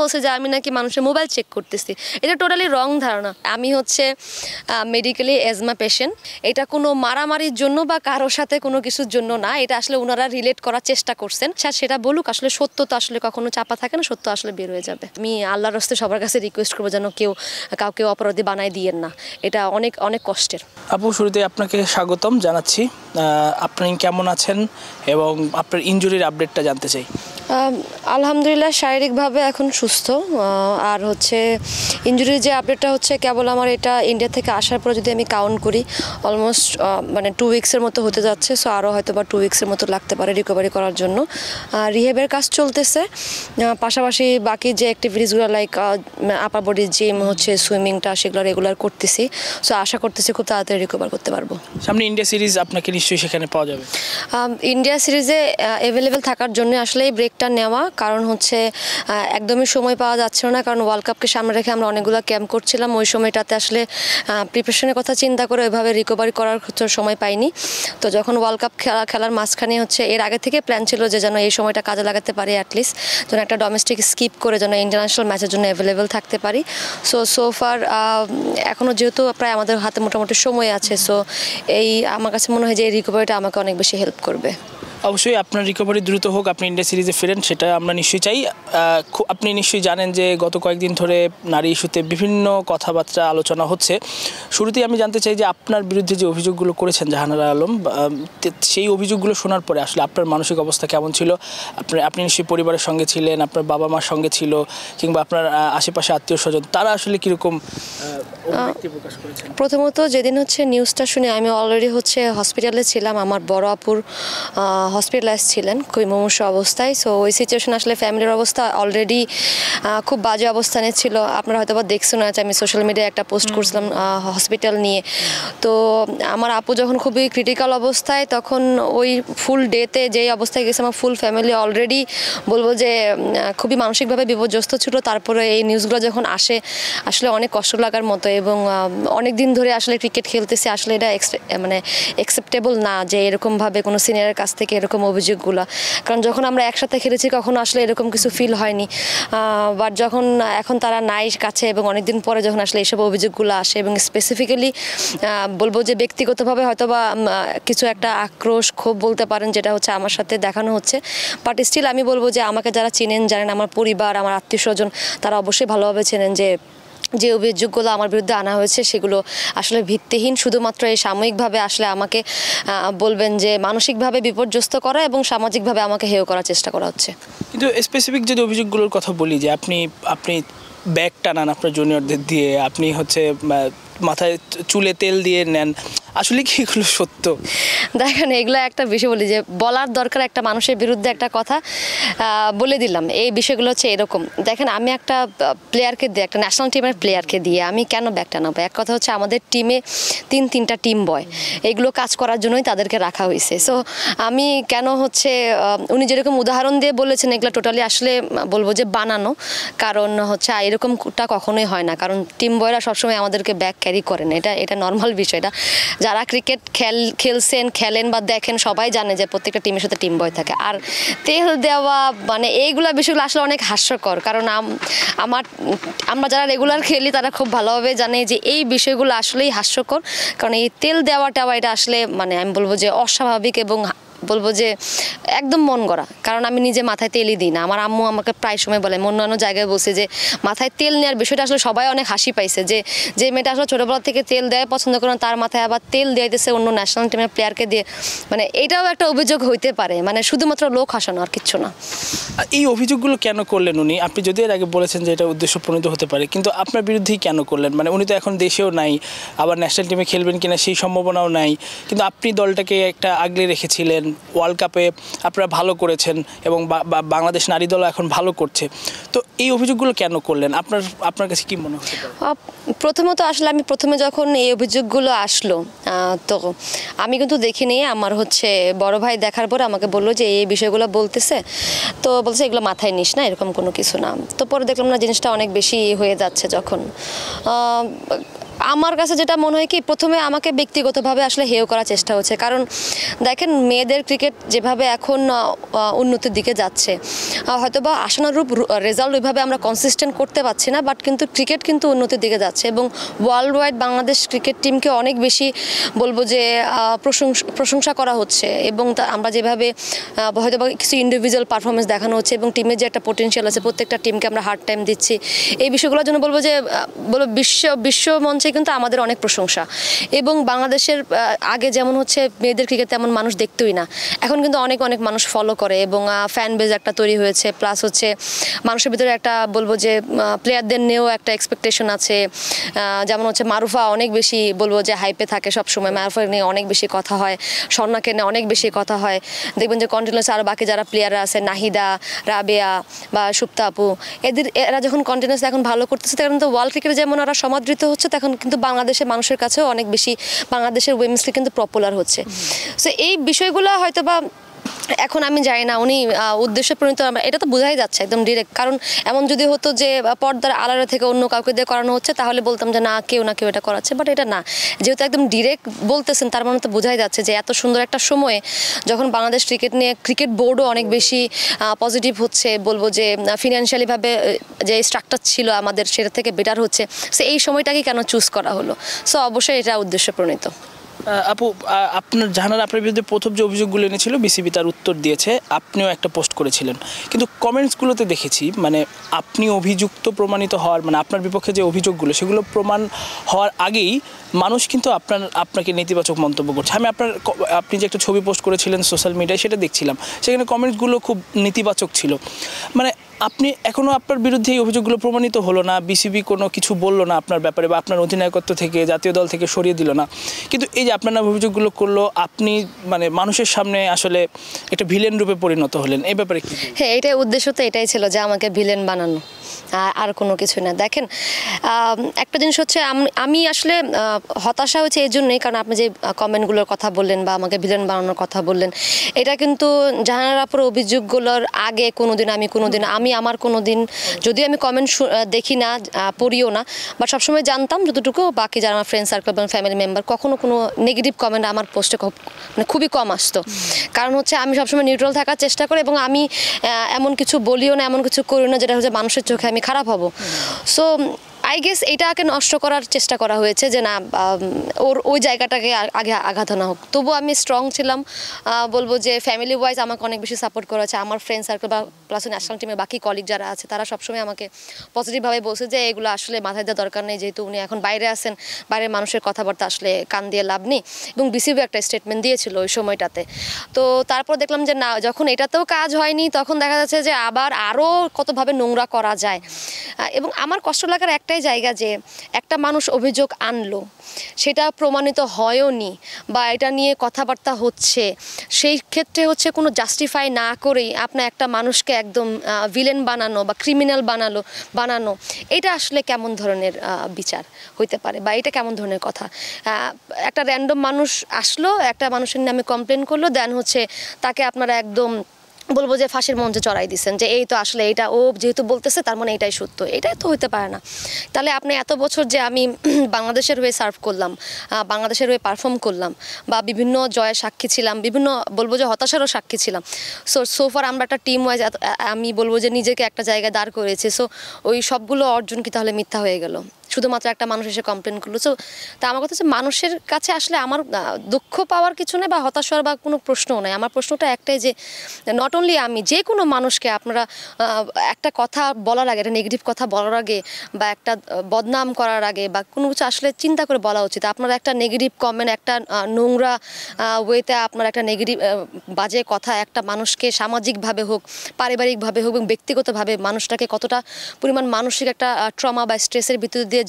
বলছে যে আমি নাকি মানুষের মোবাইল চেক করতেছি। এটা টোটালি রং ধারণা। আমি হচ্ছে মেডিকেলি অ্যাজমা পেশেন্ট। এটা কোনো মারামারির জন্য বা কারোর সাথে কোনো কিছুর জন্য না, এটা আসলে ওনারা রিলেট করার চেষ্টা করছেন। সেটা বলুক, আসলে সত্য তো আসলে কখনো চাপা থাকে না, সত্য আসলে বের হয়ে যাবে। আমি আল্লাহর রাস্তায় সবার কাছে রিকোয়েস্ট করবো যেন কাউকে অপরাধী বানায় দিয়েন না, এটা অনেক অনেক কষ্টের। আপু, শুরুতে আপনাকে স্বাগতম জানাচ্ছি। আপনি কেমন আছেন এবং আপনার ইনজুরির আপডেটটা জানতে চাই। আলহামদুলিল্লাহ শারীরিকভাবে এখন সুস্থ। আর হচ্ছে ইনজুরির যে আপডেটটা হচ্ছে, কেবল আমার এটা ইন্ডিয়া থেকে আসার পরে যদি আমি কাউন্ট করি অলমোস্ট মানে 2 উইক্সের মতো হতে যাচ্ছে। সো আরও হয়তো বা 2 উইক্সের মতো লাগতে পারে রিকভারি করার জন্য। রিহেবের কাজ চলতেছে, পাশাপাশি বাকি যে অ্যাক্টিভিটিসগুলো লাইক আপার বডি জিম হচ্ছে সুইমিংটা সেগুলো রেগুলার করতেছি। সো আশা করতেছি খুব তাড়াতাড়ি রিকভার করতে পারবো। সামনে ইন্ডিয়া সিরিজ আপনাকে নিশ্চয়ই সেখানে পাওয়া যাবে। ইন্ডিয়া সিরিজে অ্যাভেলেবেল থাকার জন্য আসলে এই ব্রেকটা নেওয়া, কারণ হচ্ছে একদমই সময় পাওয়া যাচ্ছিল না, কারণ ওয়ার্ল্ড কাপকে সামনে রেখে আমরা অনেকগুলো ক্যাম্প করছিলাম। ওই সময়টাতে আসলে প্রিপারেশনের কথা চিন্তা করে ওইভাবে রিকভারি করার সময় পাইনি। তো যখন ওয়ার্ল্ড কাপ খেলার মাঝখানে হচ্ছে এর আগে থেকে প্ল্যান ছিল যে যেন এই সময়টা কাজে লাগাতে পারি, অ্যাটলিস্ট যেন একটা ডোমেস্টিক স্কিপ করে যেন ইন্টারন্যাশনাল ম্যাচের জন্য অ্যাভেলেবেল থাকতে পারি। সো ফার এখনও যেহেতু প্রায় আমাদের হাতে মোটামুটি সময় আছে, সো আমার কাছে মনে হয় যে এই রিকভারিটা আমাকে অনেক বেশি হেল্প করবে। অবশ্যই আপনার রিকভারি দ্রুত হোক, আপনি ইন্ডিয়া সিরিজে ফেরেন, সেটা আমরা নিশ্চয়ই চাই। আপনি নিশ্চয়ই জানেন যে গত কয়েকদিন ধরে নারী ইস্যুতে বিভিন্ন কথাবার্তা আলোচনা হচ্ছে। শুরুতেই আমি জানতে চাই যে আপনার বিরুদ্ধে যে অভিযোগগুলো করেছেন জাহানারা আলম, সেই অভিযোগগুলো শোনার পরে আসলে আপনার মানসিক অবস্থা কেমন ছিল? আপনি নিশ্চয়ই পরিবারের সঙ্গে ছিলেন, আপনার বাবা মার সঙ্গে ছিল, কিংবা আপনার আশেপাশে আত্মীয় স্বজন, তারা আসলে কীরকম প্রকাশ করেছেন? প্রথমত যেদিন হচ্ছে নিউজটা শুনে আমি অলরেডি হচ্ছে হসপিটালে ছিলাম, আমার বড় আপুর হসপিটালাইজ ছিলেন খুবই মুমূর্ষ অবস্থায়। সো ওই সিচুয়েশন আসলে ফ্যামিলির অবস্থা অলরেডি খুব বাজে অবস্থানে ছিল। আপনারা হয়তো বা দেখছেন আছে, আমি সোশ্যাল মিডিয়ায় একটা পোস্ট করছিলাম হসপিটাল নিয়ে। তো আমার আপু যখন খুবই ক্রিটিক্যাল অবস্থায়, তখন ওই ফুল ডেতে যেই অবস্থায় গেছে আমার ফুল ফ্যামিলি অলরেডি বলবো যে খুবই মানসিকভাবে বিপর্যস্ত ছিল। তারপরে এই নিউজগুলো যখন আসে আসলে অনেক কষ্ট লাগার মতো, এবং অনেক দিন ধরে আসলে ক্রিকেট খেলতেছে, আসলে এটা মানে অ্যাকসেপ্টেবল না যে এরকমভাবে কোনো সিনিয়রের কাছ থেকে এরকম অভিযোগগুলো। কারণ যখন আমরা একসাথে খেলেছি কখনো আসলে এরকম কিছু ফিল হয়নি, বাট যখন এখন তারা নাই কাছে এবং অনেকদিন পরে যখন আসলে এইসব অভিযোগগুলো আসে, এবং স্পেসিফিক্যালি বলবো যে ব্যক্তিগতভাবে হয়তো বা কিছু একটা আক্রোশ ক্ষোভ বলতে পারেন, যেটা হচ্ছে আমার সাথে দেখানো হচ্ছে। বাট স্টিল আমি বলবো যে আমাকে যারা চিনেন জানেন, আমার পরিবার আমার আত্মীয় স্বজন তারা অবশ্যই ভালোভাবে চেনেন যে অভিযোগগুলো আমার বিরুদ্ধে আনা হয়েছে সেগুলো আসলে ভিত্তিহীন। শুধুমাত্র এই সাময়িকভাবে আসলে আমাকে বলবেন যে মানসিকভাবে বিপর্যস্ত করা এবং সামাজিকভাবে আমাকে হেয় করার চেষ্টা করা হচ্ছে। কিন্তু স্পেসিফিক যদি অভিযোগগুলোর কথা বলি, যে আপনি ব্যাগ টানান আপনার জুনিয়রদের দিয়ে, আপনি হচ্ছে মাথায় চুলে তেল দিয়ে নেন, আসলে কি এগুলো সত্য? দেখেন, এগুলো একটা বিষয় বলি যে বলার দরকার, একটা মানুষের বিরুদ্ধে একটা কথা বলে দিলাম। এই বিষয়গুলো হচ্ছে এরকম। দেখেন, আমি একটা প্লেয়ারকে দিয়ে, একটা ন্যাশনাল টিমের প্লেয়ারকে দিয়ে আমি কেন ব্যাগ টানাবো? এক কথা হচ্ছে আমাদের টিমে 3টা টিম বয়, এগুলো কাজ করার জন্যই তাদেরকে রাখা হয়েছে। সো আমি কেন হচ্ছে উনি যেরকম উদাহরণ দিয়ে বলেছেন এগুলো টোটালি আসলে বলবো যে বানানো, কারণ হচ্ছে এরকমটা কখনোই হয় না। কারণ টিম বয়রা সবসময় আমাদেরকে ব্যাগ ক্যারি করেন, এটা নর্মাল বিষয়। এটা যারা ক্রিকেট খেলেন বা দেখেন সবাই জানে যে প্রত্যেকটা টিমের সাথে টিম বয় থাকে। আর তেল দেওয়া মানে এইগুলা বিষয়গুলো আসলে অনেক হাস্যকর, কারণ আমরা যারা রেগুলার খেলি তারা খুব ভালোভাবে জানে যে এই বিষয়গুলো আসলেই হাস্যকর। কারণ এই তেল দেওয়াটা এটা আসলে মানে আমি বলবো যে অস্বাভাবিক, এবং বলবো যে একদম মন গড়া। কারণ আমি নিজে মাথায় তেলই দিই না। আমার আম্মু আমাকে প্রায় সময় বলে, অন্যান্য জায়গায় বলছে যে মাথায় তেল নেওয়ার বিষয়টা আসলে সবাই অনেক হাসি পাইছে, যে মেয়েটা আসলে ছোটোবেলা থেকে তেল দেয় পছন্দ করে, তার মাথায় আবার তেল দিয়েছে অন্য ন্যাশনাল টিমের প্লেয়ারকে দিয়ে। মানে এটাও একটা অভিযোগ হইতে পারে, মানে শুধুমাত্র লোক হাসানো, আর কিচ্ছু না। এই অভিযোগগুলো কেন করলেন উনি? আপনি যদি এর আগে বলেছেন যে এটা উদ্দেশ্য প্রণীত হতে পারে, কিন্তু আপনার বিরুদ্ধেই কেন করলেন? মানে উনি তো এখন দেশেও নাই, আবার ন্যাশনাল টিমে খেলবেন কিনা সেই সম্ভাবনাও নাই, কিন্তু আপনি দলটাকে একটা আগলে রেখেছিলেন, ওয়ার্ল্ড কাপে আপনারা ভালো করেছেন এবং বাংলাদেশ নারী দল এখন ভালো করছে। তো এই অভিযোগগুলো কেন করলেন? আপনার কাছে কি মনে হতে পারে? প্রথমত আসলে আমি প্রথমে যখন এই অভিযোগগুলো আসলো, তো আমি কিন্তু দেখিনি। আমার হচ্ছে বড় ভাই দেখার পর আমাকে বললো যে এই বিষয়গুলো বলতেছে, তো বলছে এগুলো মাথায় নিস না, এরকম কোনো কিছু না। তো পরে দেখলাম না জিনিসটা অনেক বেশি হয়ে যাচ্ছে। যখন আমার কাছে যেটা মনে হয় কি, প্রথমে আমাকে ব্যক্তিগতভাবে আসলে হেয় করার চেষ্টা হচ্ছে। কারণ দেখেন, মেয়েদের ক্রিকেট যেভাবে এখন উন্নতির দিকে যাচ্ছে, হয়তোবা আশানুরূপ রেজাল্ট ওইভাবে আমরা কনসিস্টেন্ট করতে পারছি না, বাট কিন্তু ক্রিকেট কিন্তু উন্নতির দিকে যাচ্ছে এবং ওয়ার্ল্ড ওয়াইড বাংলাদেশ ক্রিকেট টিমকে অনেক বেশি বলবো যে প্রশংসা করা হচ্ছে। এবং আমরা যেভাবে হয়তোবা কিছু ইন্ডিভিজুয়াল পারফরমেন্স দেখানো হচ্ছে এবং টিমের যে একটা পোটেনশিয়াল আছে, প্রত্যেকটা টিমকে আমরা হার্ড টাইম দিচ্ছি, এই বিষয়গুলোর জন্য বলবো যে বিশ্ব মঞ্চে কিন্তু আমাদের অনেক প্রশংসা। এবং বাংলাদেশের আগে যেমন হচ্ছে মেয়েদের ক্রিকেট তেমন মানুষ দেখতোই না, এখন কিন্তু অনেক মানুষ ফলো করে এবং ফ্যান বেজ একটা তৈরি হয়েছে। প্লাস হচ্ছে মানুষের ভিতরে একটা বলবো যে প্লেয়ারদের নিয়েও একটা এক্সপেকটেশন আছে। যেমন হচ্ছে মারুফা অনেক বেশি বলবো যে হাইপে থাকে সবসময়, মারুফা নিয়ে অনেক বেশি কথা হয়, স্বর্ণাকে নিয়ে অনেক বেশি কথা হয়। দেখবেন যে কন্টিনিউস আরও বাকি যারা প্লেয়াররা আছে, নাহিদা, রাবেয়া বা সুপ্তা আপু, এরা যখন কন্টিনিউস এখন ভালো করতেছে, তখন তো ওয়ার্ল্ড ক্রিকেটে যেমন ওরা সমাদৃত হচ্ছে, তখন কিন্তু বাংলাদেশের মানুষের কাছেও অনেক বেশি বাংলাদেশের উইমেন্স কিন্তু পপুলার হচ্ছে। সো এই বিষয়গুলো হয়তো বা এখন আমি জানি না উনি উদ্দেশ্য প্রণীত, এটা তো বোঝাই যাচ্ছে একদম ডিরেক্ট। কারণ এমন যদি হতো যে পর্দার আড়ালে থেকে অন্য কাউকে দিয়ে করানো হচ্ছে, তাহলে বলতাম যে না কেউ এটা করাচ্ছে, বাট এটা না, যেহেতু একদম ডিরেক্ট বলতেছেন, তার মানে তো বোঝাই যাচ্ছে যে এত সুন্দর একটা সময়ে যখন বাংলাদেশ ক্রিকেট নিয়ে ক্রিকেট বোর্ডও অনেক বেশি পজিটিভ হচ্ছে, বলবো যে ফিনান্সিয়ালিভাবে যে স্ট্রাকচার ছিল আমাদের সেটা থেকে বেটার হচ্ছে, সো এই সময়টাকে কেন চুজ করা হলো? সো অবশ্যই এটা উদ্দেশ্য প্রণীত। আপু, আপনার জাহানারা আপনার বিরুদ্ধে প্রথম যে অভিযোগগুলো এনেছিল বিসিবি তার উত্তর দিয়েছে, আপনিও একটা পোস্ট করেছিলেন, কিন্তু কমেন্টসগুলোতে দেখেছি মানে আপনি অভিযুক্ত প্রমাণিত হওয়ার, মানে আপনার বিপক্ষে যে অভিযোগগুলো সেগুলো প্রমাণ হওয়ার আগেই মানুষ কিন্তু আপনাকে নেতিবাচক মন্তব্য করছে। আপনি যে একটা ছবি পোস্ট করেছিলেন সোশ্যাল মিডিয়ায়, সেটা দেখছিলাম, সেখানে কমেন্টসগুলো খুব নেতিবাচক ছিল। মানে আপনি এখনও আপনার বিরুদ্ধে এই অভিযোগগুলো প্রমাণিত হলো না, বিসিবি কোনো কিছু বললো না আপনার ব্যাপারে, বা আপনার অধিনায়কত্ব থেকে জাতীয় দল থেকে সরিয়ে দিল না, কিন্তু এই যে আপনার নামে অভিযোগগুলো করলো, আপনি মানে মানুষের সামনে আসলে একটা ভিলেন রূপে পরিণত হলেন, এই ব্যাপারে কি? হ্যাঁ, এটাই উদ্দেশ্য, তো এটাই ছিল যে আমাকে ভিলেন বানানো, আর কোনো কিছু না। দেখেন, একটা জিনিস হচ্ছে, আমি আসলে হতাশা হয়েছে এই জন্যই, কারণ আপনি যে কমেন্টগুলোর কথা বললেন বা আমাকে ভিলেন বানানোর কথা বললেন, এটা কিন্তু জাহানারা আপুর অভিযোগগুলোর আগে আমি আমার কোনো দিন, যদিও আমি কমেন্ট দেখি না, পড়িও না, বাট সবসময় জানতাম যতটুকু, বাকি যারা আমার ফ্রেন্ড সার্কেল এবং ফ্যামিলি মেম্বার, কখনো কোনো নেগেটিভ কমেন্ট আমার পোস্টে মানে খুবই কম আসতো। কারণ হচ্ছে আমি সবসময় নিউট্রাল থাকার চেষ্টা করি এবং আমি এমন কিছু বলিও না, এমন কিছু করি না যেটা হচ্ছে মানুষের চোখে আমি খারাপ হব। সো আই গেস এইটাকে নষ্ট করার চেষ্টা করা হয়েছে যে না, ওই জায়গাটাকে আগে আঘাত না হোক। তবু আমি স্ট্রং ছিলাম, বলবো যে ফ্যামিলি ওয়াইজ আমাকে অনেক বেশি সাপোর্ট করেছে, আমার ফ্রেন্ড সার্কেল বা প্লাস ন্যাশনাল টিমের বাকি কলিগ যারা আছে, তারা সবসময় আমাকে পজিটিভভাবে বলছে যে এগুলো আসলে মাথায় দেওয়ার দরকার নেই, যেহেতু উনি এখন বাইরে আছেন, বাইরের মানুষের কথাবার্তা আসলে কান দিয়ে লাভ নেই। এবং বিসিবি একটা স্টেটমেন্ট দিয়েছিল ওই সময়টাতে। তো তারপর দেখলাম যে না, যখন এটাতেও কাজ হয়নি, তখন দেখা যাচ্ছে যে আরও কতভাবে নোংরা করা যায়। এবং আমার কষ্ট লাগার একটাই জায়গা যে একটা মানুষ অভিযোগ আনলো, সেটা প্রমাণিত হয়ওনি বা এটা নিয়ে কথাবার্তা হচ্ছে, সেই ক্ষেত্রে হচ্ছে কোনো জাস্টিফাই না করেই আপনার একটা মানুষকে একদম ভিলেন বানানো বা ক্রিমিনাল বানানো, এটা আসলে কেমন ধরনের বিচার হইতে পারে বা এটা কেমন ধরনের কথা? একটা র্যান্ডম মানুষ আসলো, একটা মানুষের নামে কমপ্লেন করলো, দেন হচ্ছে তাকে আপনারা একদম বলবো যে ফাঁসির মঞ্চে চড়াই দিচ্ছেন যে এই তো আসলে এটা ও যেহেতু বলতেছে তার মানে এটাই সত্য, এটাই তো হতে পারে না। তাহলে আপনি এত বছর যে আমি বাংলাদেশের হয়ে সার্ভ করলাম, বাংলাদেশের হয়ে পারফর্ম করলাম বা বিভিন্ন জয়ের সাক্ষী ছিলাম, বিভিন্ন বলবো যে হতাশারও সাক্ষী ছিলাম। সোফার আমরা একটা টিম ওয়াইজ আমি বলবো যে নিজেকে একটা জায়গায় দাঁড় করেছি। সো ওই সবগুলো অর্জন কি তাহলে মিথ্যা হয়ে গেল শুধুমাত্র একটা মানুষ এসে কমপ্লেন করলো? সো তা আমার কথা হচ্ছে, মানুষের কাছে আসলে আমার দুঃখ পাওয়ার কিছু নেই বা হতাশ হওয়ার বা কোনো প্রশ্নও নেই। আমার প্রশ্নটা একটাই যে নট অনলি আমি, যে কোনো মানুষকে আপনারা একটা কথা বলার আগে, একটা নেগেটিভ কথা বলার আগে বা একটা বদনাম করার আগে বা কোনো কিছু আসলে চিন্তা করে বলা উচিত। আপনারা একটা নেগেটিভ কমেন্ট, একটা নোংরা ওয়েতে আপনার একটা নেগেটিভ বাজে কথা একটা মানুষকে সামাজিকভাবে হোক, পারিবারিকভাবে হোক এবং ব্যক্তিগতভাবে মানুষটাকে কতটা পরিমাণ মানসিক একটা ট্রমা বা স্ট্রেসের ভিতর দিয়ে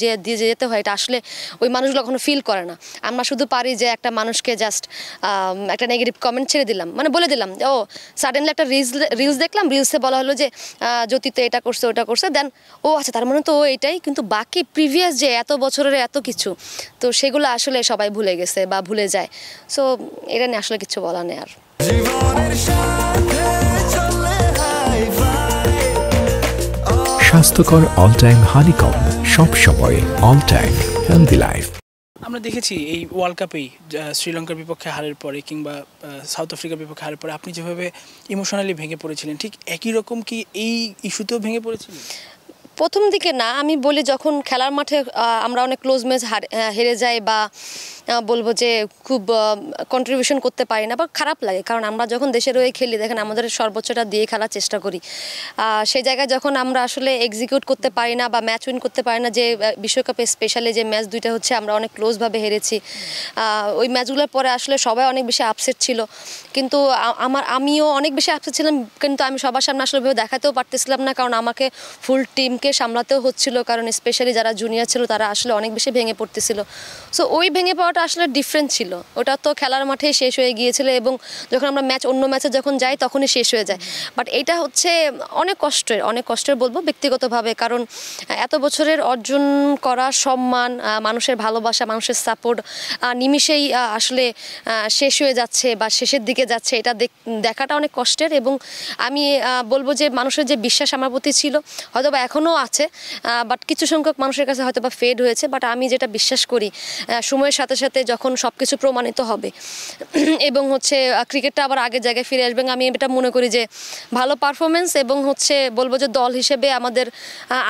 যেতে হয়, এটা আসলে ওই মানুষগুলো কখনো ফিল করে না। আমরা শুধু পারি যে একটা মানুষকে জাস্ট একটা নেগেটিভ কমেন্ট ছেড়ে দিলাম, মানে বলে দিলাম ও সাডেনলি একটা রিলস দেখলাম, রিলসে বলা হলো যে জ্যোতি তো এটা করছে ওটা করছে, দেন ও আচ্ছা তার মানে তো ও এটাই, কিন্তু বাকি প্রিভিয়াস যে এত বছরের এত কিছু, তো সেগুলো আসলে সবাই ভুলে গেছে বা ভুলে যায়। সো এটা নিয়ে আসলে কিছু বলা নেই আর। স্বাস্থ্যকর অল টাইম হানিকম, সব সময় অল টাইম হেলদি লাইফ। আমরা দেখেছি এই ওয়ার্ল্ড কাপেই শ্রীলঙ্কার বিপক্ষে হারের পরে কিংবা সাউথ আফ্রিকার বিপক্ষে হারের পরে আপনি যেভাবে ইমোশনালি ভেঙে পড়েছিলেন, ঠিক একই রকম কি এই ইস্যুতেও ভেঙে পড়েছিলেন? প্রথম দিকে না, আমি বলি যখন খেলার মাঠে আমরা অনেক ক্লোজ ম্যাচ হেরে যাই বা বলবো যে খুব কন্ট্রিবিউশন করতে পারি না বা খারাপ লাগে, কারণ আমরা যখন দেশের হয়ে খেলি দেখেন আমাদের সর্বোচ্চটা দিয়ে খেলার চেষ্টা করি। সেই জায়গায় যখন আমরা আসলে এক্সিকিউট করতে পারি না বা ম্যাচ উইন করতে পারি না, যে বিশ্বকাপে স্পেশালি যে ম্যাচ দুইটা হচ্ছে আমরা অনেক ক্লোজভাবে হেরেছি, ওই ম্যাচগুলোর পরে আসলে সবাই অনেক বেশি আপসেট ছিল। কিন্তু আমিও অনেক বেশি আপসেট ছিলাম, কিন্তু আমি সবার সামনে আসলে ভেবে দেখাতেও পারতেছিলাম না, কারণ আমাকে ফুল টিমকে সামলাতেও হচ্ছিল, কারণ স্পেশালি যারা জুনিয়র ছিল তারা আসলে অনেক বেশি ভেঙে পড়তেছিল। সো ওই ভেঙে পাওয়াটা আসলে ডিফারেন্ট ছিল, ওটা তো খেলার মাঠেই শেষ হয়ে গিয়েছিল এবং যখন আমরা অন্য ম্যাচে যখন যাই তখনই শেষ হয়ে যায়। বাট এটা হচ্ছে অনেক কষ্টের বলবো ব্যক্তিগতভাবে, কারণ এত বছরের অর্জন করা সম্মান, মানুষের ভালোবাসা, মানুষের সাপোর্ট নিমিষেই আসলে শেষ হয়ে যাচ্ছে বা শেষের দিকে যাচ্ছে, এটা দেখাটা অনেক কষ্টের। এবং আমি বলবো যে মানুষের যে বিশ্বাস আমার প্রতি ছিল হয়তো বা এখনও আছে, বাট কিছু সংখ্যক মানুষের কাছে হয়তো বা ফেড হয়েছে। বাট আমি যেটা বিশ্বাস করি, সময়ের সাথে সাথে যখন সব কিছু প্রমাণিত হবে এবং হচ্ছে ক্রিকেটটা আবার আগের জায়গায় ফিরে আসবে, আমি এটা মনে করি যে ভালো পারফরমেন্স এবং হচ্ছে বলবো যে দল হিসেবে আমাদের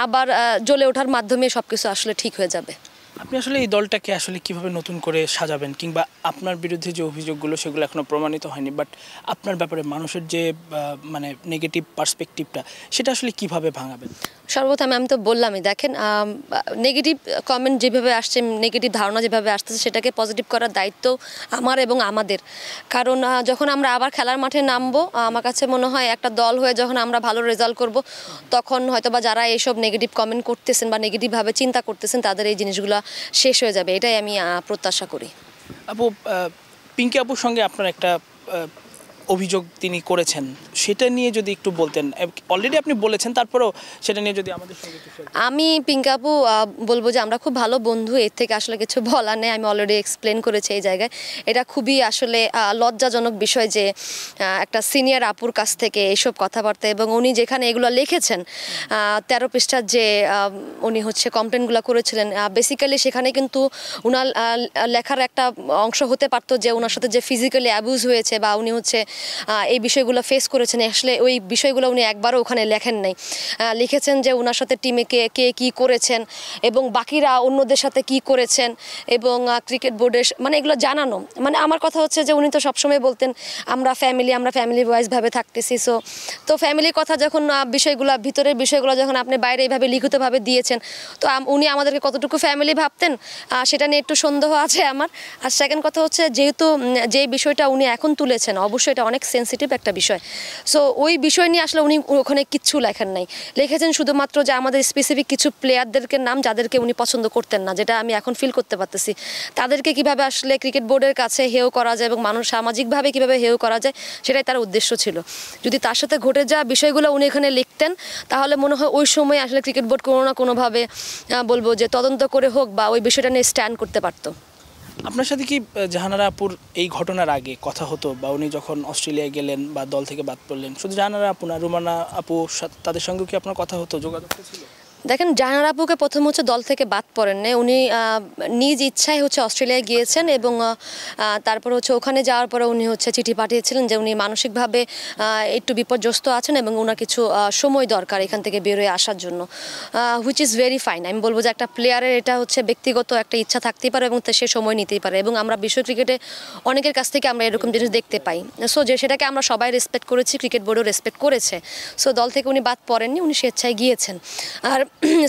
আবার জ্বলে ওঠার মাধ্যমে সব কিছু আসলে ঠিক হয়ে যাবে। আপনি আসলে এই দলটাকে আসলে কিভাবে নতুন করে সাজাবেন, কিংবা আপনার বিরুদ্ধে যে অভিযোগগুলো সেগুলো এখনো প্রমাণিত হয়নি, বাট আপনার ব্যাপারে মানুষের যে মানে নেগেটিভ পার্সপেক্টিভটা সেটা আসলে কিভাবে ভাঙাবেন? সর্বপ্রথমে আমি তো বললামই, দেখেন নেগেটিভ কমেন্ট যেভাবে আসছে, নেগেটিভ ধারণা যেভাবে আসতেছে, সেটাকে পজিটিভ করার দায়িত্ব আমার এবং আমাদের। কারণ যখন আমরা আবার খেলার মাঠে নামবো, আমার কাছে মনে হয় একটা দল হয়ে যখন আমরা ভালো রেজাল্ট করব, তখন হয়তোবা যারা এইসব নেগেটিভ কমেন্ট করতেছেন বা নেগেটিভভাবে চিন্তা করতেছেন তাদের এই জিনিসগুলো শেষ হয়ে যাবে, এটাই আমি প্রত্যাশা করি। আপু, পিঙ্কি আপুর সঙ্গে আপনার একটা অভিযোগ তিনি করেছেন, সেটা নিয়ে যদি একটু বলতেন। অলরেডি আপনি বলেছেন, তারপরেও সেটা নিয়ে যদি আমাদের সঙ্গে একটু শেয়ার করেন। আমি পিঙ্কি আপু বলবো যে আমরা খুব ভালো বন্ধু, এর থেকে আসলে কিছু বলার নেই, আমি অলরেডি এক্সপ্লেন করেছি এই জায়গায়। এটা খুবই আসলে লজ্জাজনক বিষয় যে একটা সিনিয়র আপুর কাছ থেকে এইসব কথাবার্তা, এবং উনি যেখানে এগুলো লিখেছেন 13 পৃষ্ঠার যে উনি হচ্ছে কমপ্লেনগুলো করেছিলেন, বেসিক্যালি সেখানে কিন্তু উনার লেখার একটা অংশ হতে পারতো যে ওনার সাথে যে ফিজিক্যালি অ্যাবিউজ হয়েছে বা উনি হচ্ছে এই বিষয়গুলো ফেস করেছেন, আসলে ওই বিষয়গুলো উনি একবারও ওখানে লেখেন নাই। লিখেছেন যে ওনার সাথে টিমে কে কী করেছেন এবং বাকিরা অন্যদের সাথে কি করেছেন, এবং ক্রিকেট বোর্ডের মানে এগুলো জানানো। মানে আমার কথা হচ্ছে যে উনি তো সবসময় বলতেন আমরা ফ্যামিলি ওয়াইজভাবে থাকতেছি। তো ফ্যামিলির কথা যখন ভিতরের বিষয়গুলো যখন আপনি বাইরে এইভাবে লিখিতভাবে দিয়েছেন, তো উনি আমাদেরকে কতটুকু ফ্যামিলি ভাবতেন সেটা নিয়ে একটু সন্দেহ আছে আমার। আর সেকেন্ড কথা হচ্ছে, যেহেতু যে বিষয়টা উনি এখন তুলেছেন, অবশ্যই এটা অনেক সেন্সিটিভ একটা বিষয়। সো ওই বিষয় নিয়ে আসলে উনি ওখানে কিচ্ছু লেখেন নাই, লিখেছেন শুধুমাত্র যে আমাদের স্পেসিফিক কিছু প্লেয়ারদেরকে নাম যাদেরকে উনি পছন্দ করতেন না, যেটা আমি এখন ফিল করতে পারতেছি। তাদেরকে কিভাবে আসলে ক্রিকেট বোর্ডের কাছে হেয় করা যায় এবং মানুষ সামাজিকভাবে কিভাবে হেয় করা যায়, সেটাই তার উদ্দেশ্য ছিল। যদি তার সাথে ঘটে যাওয়া বিষয়গুলো উনি এখানে লিখতেন, তাহলে মনে হয় ওই সময় আসলে ক্রিকেট বোর্ড কোনো না কোনোভাবে বলবো যে তদন্ত করে হোক বা ওই বিষয়টা নিয়ে স্ট্যান্ড করতে পারতো। আপনার সাথে কি জাহানারা আপুর এই ঘটনার আগে কথা হতো, বা উনি যখন অস্ট্রেলিয়ায় গেলেন বা দল থেকে বাদ পড়লেন, শুধু জাহানারা আপু না, রুমানা আপু তাদের সঙ্গেও কি আপনার কথা হতো, যোগাযোগটা ছিল? দেখেন, জাহানারা আপুকে প্রথম হচ্ছে দল থেকে বাদ পড়েন না, উনি নিজ ইচ্ছায় হচ্ছে অস্ট্রেলিয়ায় গিয়েছেন এবং তারপর হচ্ছে ওখানে যাওয়ার পরে উনি হচ্ছে চিঠি পাঠিয়েছিলেন যে উনি মানসিকভাবে একটু বিপর্যস্ত আছেন এবং ওনার কিছু সময় দরকার এখান থেকে বেরোয় আসার জন্য, হুইচ ইজ ভেরি ফাইন। আমি বলবো যে একটা প্লেয়ারের এটা হচ্ছে ব্যক্তিগত একটা ইচ্ছা থাকতেই পারে এবং সে সময় নিতেই পারে, এবং আমরা বিশ্ব ক্রিকেটে অনেকের কাছ থেকে আমরা এরকম জিনিস দেখতে পাই। সো যে সেটাকে আমরা সবাই রেসপেক্ট করেছি, ক্রিকেট বোর্ডও রেসপেক্ট করেছে। সো দল থেকে উনি বাদ পড়েননি, উনি স্বেচ্ছায় গিয়েছেন। আর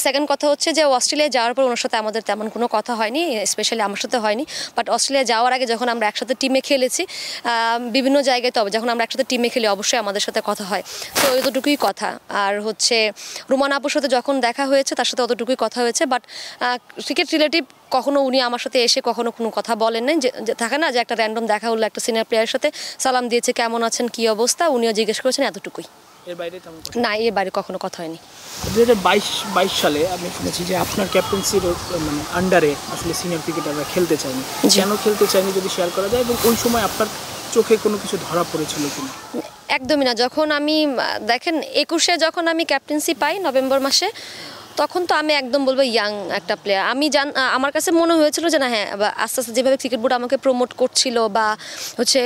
সেকেন্ড কথা হচ্ছে যে অস্ট্রেলিয়ায় যাওয়ার পর ওনার সাথে আমাদের তেমন কোনো কথা হয়নি, স্পেশালি আমার সাথে হয়নি। বাট অস্ট্রেলিয়া যাওয়ার আগে যখন আমরা একসাথে টিমে খেলেছি বিভিন্ন জায়গায়, তবে যখন আমরা একসাথে টিমে খেলি অবশ্যই আমাদের সাথে কথা হয়, তো এতটুকুই কথা। আর হচ্ছে রুমানা আপুর সাথে যখন দেখা হয়েছে তার সাথে অতটুকুই কথা হয়েছে। বাট ক্রিকেট রিলেটিভ কখনো উনি আমার সাথে এসে কখনো কোনো কথা বলেন নাই, যে থাকে না যে একটা র্যান্ডম দেখা হলো একটা সিনিয়র প্লেয়ারের সাথে, সালাম দিয়েছে, কেমন আছেন, কী অবস্থা, উনিও জিজ্ঞেস করেছেন, এতটুকুই। এর বাইরে না, এর বাইরে কখনো কথা হয়নি। 2022 সালে আমি শুনেছি যে আপনার ক্যাপ্টেন্সির মানে আন্ডারে আসলে সিনিয়র ক্রিকেটাররা খেলতে চায়নি, কেন খেলতে চায়নি যদি শেয়ার করা যায়, এবং ওই সময় আপনার চোখে কোনো কিছু ধরা পড়েছিল কিনা? একদমই না। যখন আমি দেখেন 21-এ যখন আমি ক্যাপ্টেন্সি পাই নভেম্বর মাসে, তখন তো আমি একদম বলবো ইয়াং একটা প্লেয়ার। আমার কাছে মনে হয়েছিল যে না হ্যাঁ, আস্তে আস্তে যেভাবে ক্রিকেট বোর্ড আমাকে প্রমোট করছিল বা হচ্ছে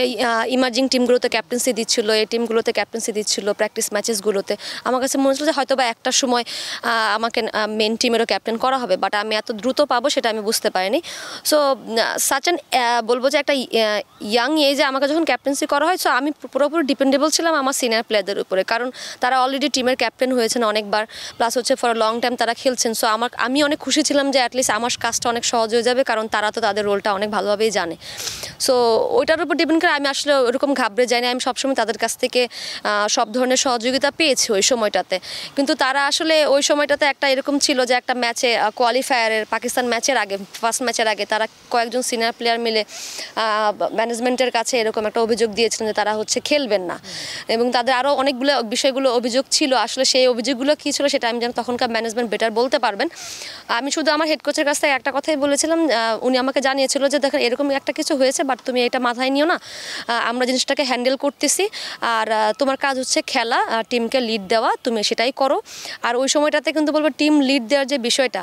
ইমার্জিং টিমগুলোতে ক্যাপ্টেন্সি দিচ্ছিল, এই টিমগুলোতে ক্যাপ্টেন্সি দিচ্ছিল প্র্যাকটিস ম্যাচেসগুলোতে, আমার কাছে মনে হচ্ছিল যে হয়তো বা একটা সময় আমাকে মেন টিমেরও ক্যাপ্টেন করা হবে, বাট আমি এত দ্রুত পাবো সেটা আমি বুঝতে পারিনি। সো সাচ অ্যান বলবো যে একটা ইয়াং এজে আমাকে যখন ক্যাপ্টেন্সি করা হয়, সো আমি পুরোপুরি ডিপেন্ডেবল ছিলাম আমার সিনিয়র প্লেয়ারদের উপরে, কারণ তারা অলরেডি টিমের ক্যাপ্টেন হয়েছেন অনেকবার, প্লাস হচ্ছে ফর লং টাইম তারা খেলছেন। সো আমি অনেক খুশি ছিলাম যে অ্যাটলিস্ট আমার কাজটা অনেক সহজ হয়ে যাবে, কারণ তারা তো তাদের রোলটা অনেক ভালোভাবেই জানে। সো ওইটার উপর ডিপেন্ড করে আমি আসলে ওরকম ঘাবড়ে যাইনি। আমি সবসময় তাদের কাছ থেকে সব ধরনের সহযোগিতা পেয়েছি ওই সময়টাতে। কিন্তু তারা আসলে ওই সময়টাতে একটা এরকম ছিল যে একটা ম্যাচে কোয়ালিফায়ারের পাকিস্তান ম্যাচের আগে, ফার্স্ট ম্যাচের আগে তারা কয়েকজন সিনিয়র প্লেয়ার মিলে ম্যানেজমেন্টের কাছে এরকম একটা অভিযোগ দিয়েছিলেন যে তারা হচ্ছে খেলবেন না, এবং তাদের আরও অনেকগুলো বিষয়গুলো অভিযোগ ছিল। আসলে সেই অভিযোগগুলো কী ছিল সেটা আমি যেন তখনকার ম্যানেজমেন্ট বেটার বলতে পারবেন। আমি শুধু আমার হেড কোচের কাছ থেকে একটা কথাই বলেছিলাম, উনি আমাকে জানিয়েছিল যে দেখেন এরকম একটা কিছু হয়েছে, বাট তুমি এটা মাথায় নিও না, আমরা জিনিসটাকে হ্যান্ডেল করতেছি, আর তোমার কাজ হচ্ছে খেলা, টিমকে লিড দেওয়া, তুমি সেটাই করো। আর ওই সময়টাতে কিন্তু বলবো টিম লিড দেওয়ার যে বিষয়টা,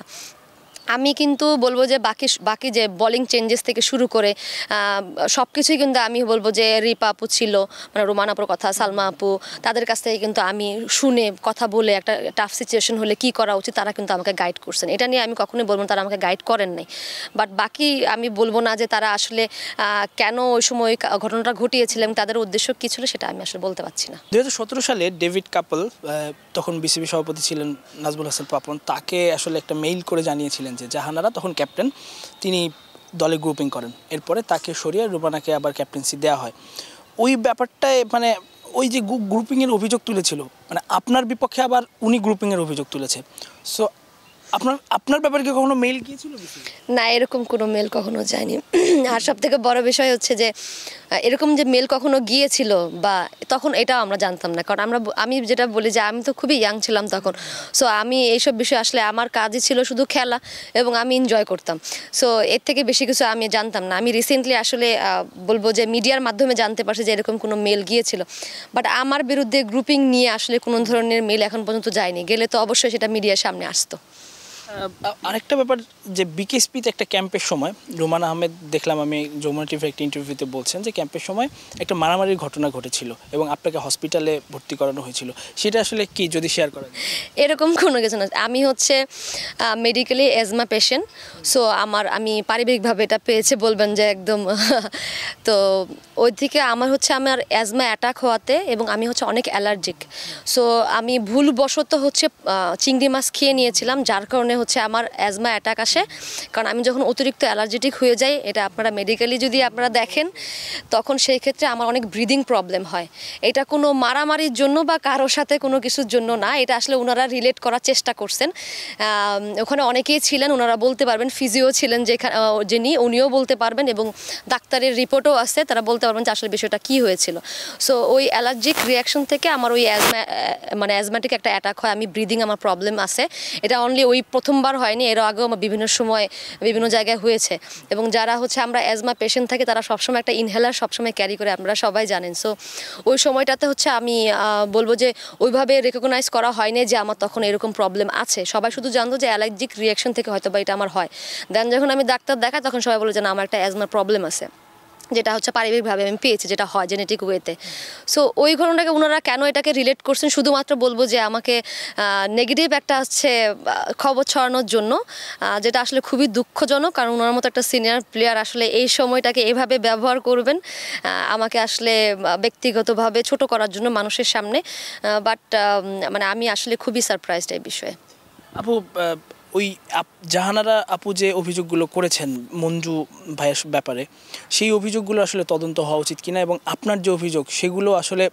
আমি কিন্তু বলবো যে বাকি যে বোলিং চেঞ্জেস থেকে শুরু করে সব কিছুই কিন্তু আমি বলবো যে রিপা আপু ছিল, মানে রোমান আপুর কথা, সালমা আপু, তাদের কাছ থেকে কিন্তু আমি শুনে কথা বলে একটা টাফ সিচুয়েশন হলে কি করা উচিত তারা কিন্তু আমাকে গাইড করছেন। এটা নিয়ে আমি কখনোই বলবো না তারা আমাকে গাইড করেন নাই, বাট বাকি আমি বলবো না যে তারা আসলে কেন ওই সময় ঘটনাটা ঘটিয়েছিলেন, তাদের উদ্দেশ্য কী ছিল সেটা আমি আসলে বলতে পারছি না। 2017 সালে ডেভিড কাপল, তখন বিসিবি সভাপতি ছিলেন নাজমুল হাসান পাপন, তাকে আসলে একটা মেইল করে জানিয়েছিলেন যে জাহানারা, তখন ক্যাপ্টেন, তিনি দলে গ্রুপিং করেন, এরপরে তাকে সরিয়ে রুবানাকে আবার ক্যাপ্টেন্সি দেওয়া হয়। ওই ব্যাপারটায় মানে ওই যে গ্রুপিংয়ের অভিযোগ তুলেছিল, মানে আপনার বিপক্ষে আবার উনি গ্রুপিংয়ের অভিযোগ তুলেছে। সো আপনার ব্যাপারে কি কখনো মেইল গিয়েছিল? না, এরকম কোনো মেল কখনো যায়নি। আর সব থেকে বড় বিষয় হচ্ছে যে এরকম যে মেল কখনো গিয়েছিল বা তখন এটাও আমরা জানতাম না, কারণ আমি যেটা বলি যে আমি তো খুবই ইয়াং ছিলাম তখন। সো আমি এইসব বিষয় আসলে আমার কাজই ছিল শুধু খেলা, এবং আমি এনজয় করতাম। সো এর থেকে বেশি কিছু আমি জানতাম না। আমি রিসেন্টলি আসলে বলবো যে মিডিয়ার মাধ্যমে জানতে পারছি যে এরকম কোনো মেল গিয়েছিল, বাট আমার বিরুদ্ধে গ্রুপিং নিয়ে আসলে কোনো ধরনের মেল এখন পর্যন্ত যায়নি। গেলে তো অবশ্যই সেটা মিডিয়ার সামনে আসতো। আরেকটা ব্যাপার যে বিকেএসপিতে একটা ক্যাম্পের সময় রুমান আহমেদ দেখলাম আমি যমুনা টিভির একটা ইন্টারভিউতে বলছেন যে ক্যাম্পের সময় একটা মারামারির ঘটনা ঘটেছিল এবং আপনাকে হসপিটালে ভর্তি করানো হয়েছিল, সেটা আসলে কি যদি শেয়ার করেন? এরকম কোনো কিছু না। আমি হচ্ছে মেডিকেলি অ্যাজমা পেশেন্ট। সো আমি পারিবারিকভাবে এটা পেয়েছে বলবেন যে একদম তো ওই থেকে আমার অ্যাজমা অ্যাটাক হওয়াতে, এবং আমি হচ্ছে অনেক অ্যালার্জিক। সো আমি ভুলবশত হচ্ছে চিংড়ি মাছ খেয়ে নিয়েছিলাম, যার কারণে হচ্ছে আমার অ্যাজমা অ্যাটাক আসে। কারণ আমি যখন অতিরিক্ত অ্যালার্জেটিক হয়ে যাই, এটা আপনারা মেডিকেলি যদি আপনারা দেখেন, তখন সেই ক্ষেত্রে আমার অনেক ব্রিদিং প্রবলেম হয়। এটা কোনো মারামারির জন্য বা কারোর সাথে কোনো কিছুর জন্য না, এটা আসলে ওনারা রিলেট করার চেষ্টা করছেন। ওখানে অনেকেই ছিলেন, ওনারা বলতে পারবেন, ফিজিও ছিলেন যিনি, উনিও বলতে পারবেন, এবং ডাক্তারের রিপোর্টও আছে, তারা বলতে পারবেন যে আসলে বিষয়টা কী হয়েছিল। সো ওই অ্যালার্জিক রিয়াকশন থেকে আমার ওই অ্যাজমাটিক একটা অ্যাটাক হয়। আমি ব্রিদিং আমার প্রবলেম আছে। এটা অনলি ওই প্রথমবার হয়নি, এর আগেও আমার বিভিন্ন সময় বিভিন্ন জায়গায় হয়েছে। এবং যারা হচ্ছে আমরা অ্যাজমা পেশেন্ট থাকি তারা সবসময় একটা ইনহেলার সবসময় ক্যারি করে, আপনারা সবাই জানেন। সো ওই সময়টাতে হচ্ছে আমি বলবো যে ওইভাবে রেকগনাইজ করা হয়নি যে আমার তখন এরকম প্রবলেম আছে। সবাই শুধু জানতো যে অ্যালার্জিক রিয়াকশন থেকে হয়তো বা এটা আমার হয়। দেন যখন আমি ডাক্তার দেখাই তখন সবাই বলে যে না, আমার একটা অ্যাজমার প্রবলেম আছে, যেটা হচ্ছে পারিবারিকভাবে আমি পেয়েছি, যেটা হয় জেনেটিক ওয়েতে। সো ওই ঘটনাটাকে ওনারা কেন এটাকে রিলেট করছেন, শুধুমাত্র বলবো যে আমাকে নেগেটিভ একটা হচ্ছে খবর ছড়ানোর জন্য, যেটা আসলে খুবই দুঃখজনক। কারণ ওনার মতো একটা সিনিয়র প্লেয়ার আসলে এই সময়টাকে এভাবে ব্যবহার করবেন আমাকে আসলে ব্যক্তিগতভাবে ছোট করার জন্য মানুষের সামনে। বাট মানে আমি আসলে খুবই সারপ্রাইজড এই বিষয়ে। আপু, ওই জাহানারা আপু যে অভিযোগগুলো করেছেন মঞ্জু ভাইয়ের ব্যাপারে, সেই অভিযোগগুলো আসলে তদন্ত হওয়া উচিত কিনা, এবং আপনার যে অভিযোগ সেগুলো আসলে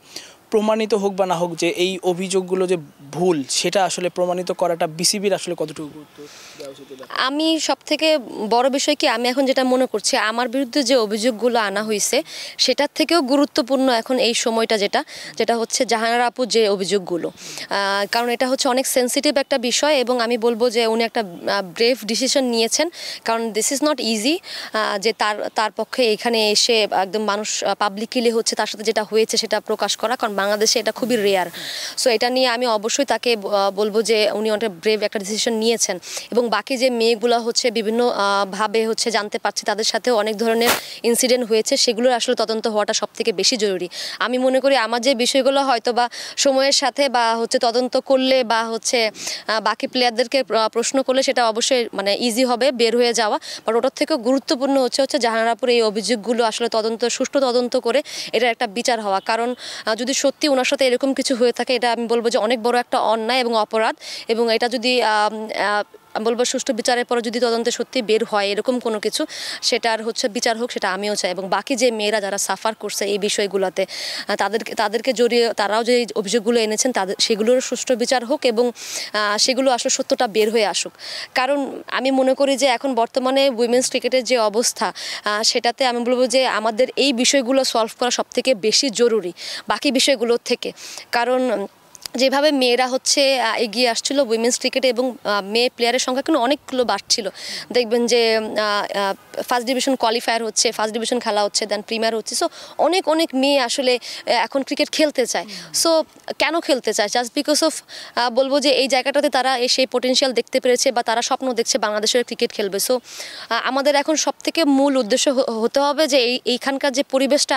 প্রমাণিত হোক বা না হোক, যে এই অভিযোগগুলো যে ভুল সেটা আসলে প্রমাণিত করাটা বিসিবির আসলে কতটুকু গুরুত্ব দেওয়া উচিত? আমি সব থেকে বড় বিষয় কি, আমি এখন যেটা মনে করছি আমার বিরুদ্ধে যে অভিযোগগুলো আনা হয়েছে সেটার থেকেও গুরুত্বপূর্ণ এখন এই সময়টা যেটা হচ্ছে জাহানারা আপুর যে অভিযোগগুলো। কারণ এটা হচ্ছে অনেক সেন্সিটিভ একটা বিষয়, এবং আমি বলবো যে উনি একটা ব্রেভ ডিসিশন নিয়েছেন। কারণ দিস ইজ নট ইজি যে তার পক্ষে এখানে এসে একদম মানুষ পাবলিকলি হচ্ছে তার সাথে যেটা হয়েছে সেটা প্রকাশ করা। কারণ বাংলাদেশে এটা খুবই রেয়ার। সো এটা নিয়ে আমি অবশ্যই তাকে বলবো যে উনি অনেক ব্রেভ একটা ডিসিশন নিয়েছেন। এবং বাকি যে মেয়েগুলো হচ্ছে বিভিন্ন ভাবে হচ্ছে জানতে পারছি তাদের সাথেও অনেক ধরনের ইনসিডেন্ট হয়েছে, সেগুলোর আসলে তদন্ত হওয়াটা সবথেকে বেশি জরুরি। আমি মনে করি আমার যে বিষয়গুলো হয়তো বা সময়ের সাথে বা হচ্ছে তদন্ত করলে বা হচ্ছে বাকি প্লেয়ারদেরকে প্রশ্ন করলে সেটা অবশ্যই মানে ইজি হবে বের হয়ে যাওয়া, বাট ওটার থেকেও গুরুত্বপূর্ণ হচ্ছে জাহানারাপুর এই অভিযোগগুলো আসলে সুষ্ঠু তদন্ত করে এটা একটা বিচার হওয়া। কারণ যদি সত্যি ওনার সাথে এরকম কিছু হয়ে থাকে, এটা আমি বলবো যে অনেক বড় একটা অন্যায় এবং অপরাধ। এবং এটা যদি আমি বলবো সুষ্ঠু বিচারের পরে যদি তদন্তে সত্যি বের হয় এরকম কোনো কিছু, সেটার হচ্ছে বিচার হোক, সেটা আমিও চাই। এবং বাকি যে মেয়েরা যারা সাফার করছে এই বিষয়গুলোতে তাদেরকে জড়িয়ে তারাও যে অভিযোগগুলো এনেছেন সেগুলোর সুষ্ঠু বিচার হোক এবং সেগুলো আসলে সত্যটা বের হয়ে আসুক। কারণ আমি মনে করি যে এখন বর্তমানে উইমেন্স ক্রিকেটের যে অবস্থা, সেটাতে আমি বলবো যে আমাদের এই বিষয়গুলো সলভ করা সবথেকে বেশি জরুরি বাকি বিষয়গুলোর থেকে। কারণ যেভাবে মেয়েরা হচ্ছে এগিয়ে আসছিল উইমেন্স ক্রিকেটে এবং মেয়ে প্লেয়ারের সংখ্যা কিন্তু অনেকগুলো বাড়ছিল। দেখবেন যে ফার্স্ট ডিভিশন কোয়ালিফায়ার হচ্ছে, ফার্স্ট ডিভিশন খেলা হচ্ছে, দেন প্রিমিয়ার হচ্ছে। সো অনেক মেয়ে আসলে এখন ক্রিকেট খেলতে চায়। সো কেন খেলতে চায়? জাস্ট বিকজ অফ বলবো যে এই জায়গাটাতে তারা সেই পোটেনশিয়াল দেখতে পেরেছে বা তারা স্বপ্ন দেখছে বাংলাদেশের ক্রিকেট খেলবে। সো আমাদের এখন সবথেকে মূল উদ্দেশ্য হতে হবে যে এইখানকার যে পরিবেশটা